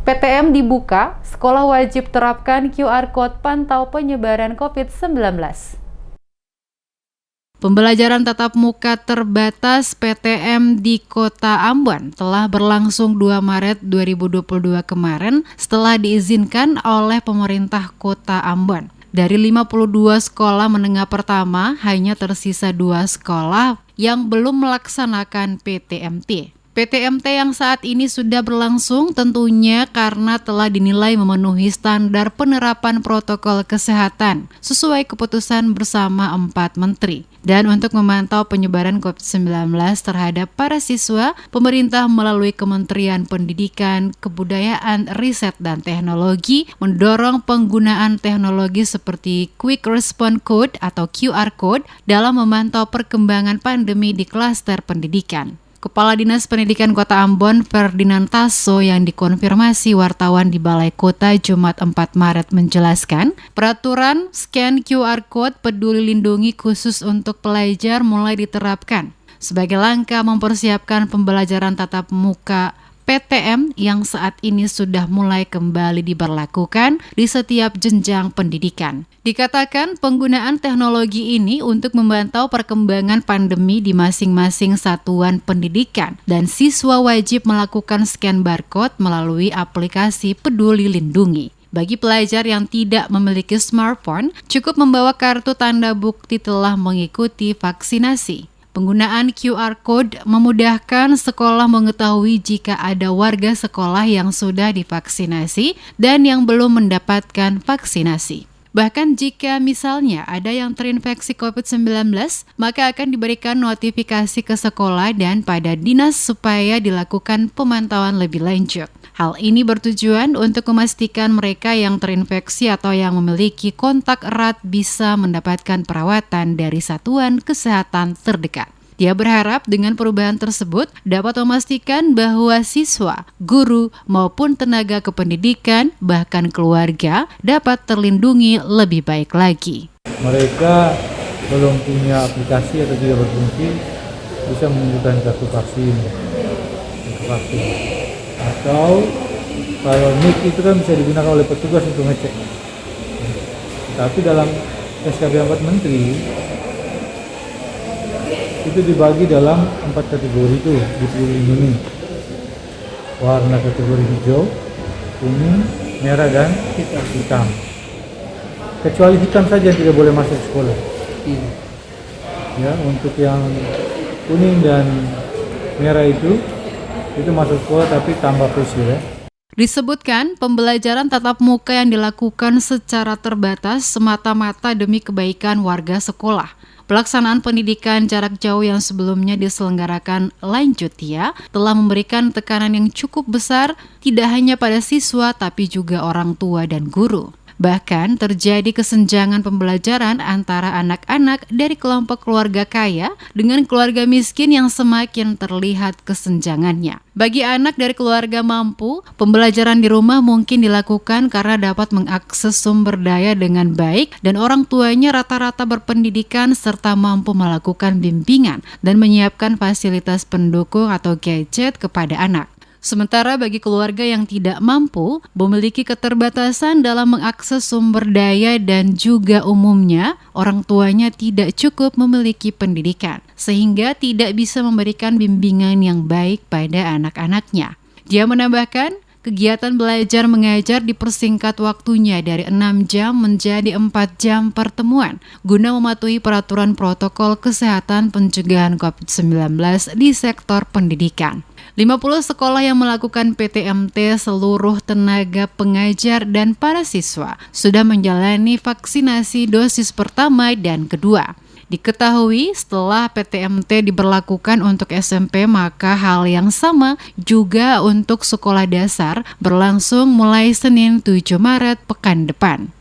PTM dibuka, sekolah wajib terapkan QR Code pantau penyebaran COVID-19. Pembelajaran tatap muka terbatas PTM di Kota Ambon telah berlangsung 2 Maret 2022 kemarin setelah diizinkan oleh pemerintah Kota Ambon. Dari 52 sekolah menengah pertama, hanya tersisa 2 sekolah yang belum melaksanakan PTMT. PTMT yang saat ini sudah berlangsung tentunya karena telah dinilai memenuhi standar penerapan protokol kesehatan sesuai keputusan bersama 4 menteri. Dan untuk memantau penyebaran COVID-19 terhadap para siswa, pemerintah melalui Kementerian Pendidikan, Kebudayaan, Riset, dan Teknologi mendorong penggunaan teknologi seperti Quick Response Code atau QR Code dalam memantau perkembangan pandemi di klaster pendidikan. Kepala Dinas Pendidikan Kota Ambon, Ferdinand Tasso, yang dikonfirmasi wartawan di Balai Kota Jumat 4 Maret menjelaskan, peraturan scan QR Code Peduli Lindungi khusus untuk pelajar mulai diterapkan sebagai langkah mempersiapkan pembelajaran tatap muka PTM yang saat ini sudah mulai kembali diberlakukan di setiap jenjang pendidikan. Dikatakan penggunaan teknologi ini untuk memantau perkembangan pandemi di masing-masing satuan pendidikan dan siswa wajib melakukan scan barcode melalui aplikasi Peduli Lindungi. Bagi pelajar yang tidak memiliki smartphone, cukup membawa kartu tanda bukti telah mengikuti vaksinasi. Penggunaan QR Code memudahkan sekolah mengetahui jika ada warga sekolah yang sudah divaksinasi dan yang belum mendapatkan vaksinasi. Bahkan jika misalnya ada yang terinfeksi COVID-19, maka akan diberikan notifikasi ke sekolah dan pada dinas supaya dilakukan pemantauan lebih lanjut. Hal ini bertujuan untuk memastikan mereka yang terinfeksi atau yang memiliki kontak erat bisa mendapatkan perawatan dari satuan kesehatan terdekat. Dia berharap dengan perubahan tersebut dapat memastikan bahwa siswa, guru, maupun tenaga kependidikan, bahkan keluarga dapat terlindungi lebih baik lagi. Mereka belum punya aplikasi atau tidak berfungsi, bisa menunjukkan kartu vaksin. Atau kalau NIK itu kan bisa digunakan oleh petugas untuk ngecek. Tapi dalam SKB 4 Menteri itu dibagi dalam 4 kategori itu dilindungi. Warna kategori hijau, kuning, merah, dan hitam. Kecuali hitam saja yang tidak boleh masuk sekolah. Ya, untuk yang kuning dan merah itu masuk sekolah tapi tambah facial ya. Disebutkan pembelajaran tatap muka yang dilakukan secara terbatas semata-mata demi kebaikan warga sekolah. Pelaksanaan pendidikan jarak jauh yang sebelumnya diselenggarakan lanjutia telah memberikan tekanan yang cukup besar tidak hanya pada siswa tapi juga orang tua dan guru. Bahkan terjadi kesenjangan pembelajaran antara anak-anak dari kelompok keluarga kaya dengan keluarga miskin yang semakin terlihat kesenjangannya. Bagi anak dari keluarga mampu, pembelajaran di rumah mungkin dilakukan karena dapat mengakses sumber daya dengan baik dan orang tuanya rata-rata berpendidikan serta mampu melakukan bimbingan dan menyiapkan fasilitas pendukung atau gadget kepada anak. Sementara bagi keluarga yang tidak mampu, memiliki keterbatasan dalam mengakses sumber daya dan juga umumnya orang tuanya tidak cukup memiliki pendidikan, sehingga tidak bisa memberikan bimbingan yang baik pada anak-anaknya. Dia menambahkan, kegiatan belajar mengajar dipersingkat waktunya dari 6 jam menjadi 4 jam pertemuan guna mematuhi peraturan protokol kesehatan pencegahan COVID-19 di sektor pendidikan. 50 sekolah yang melakukan PTMT seluruh tenaga pengajar dan para siswa sudah menjalani vaksinasi dosis pertama dan kedua. Diketahui setelah PTMT diberlakukan untuk SMP, maka hal yang sama juga untuk sekolah dasar berlangsung mulai Senin 7 Maret pekan depan.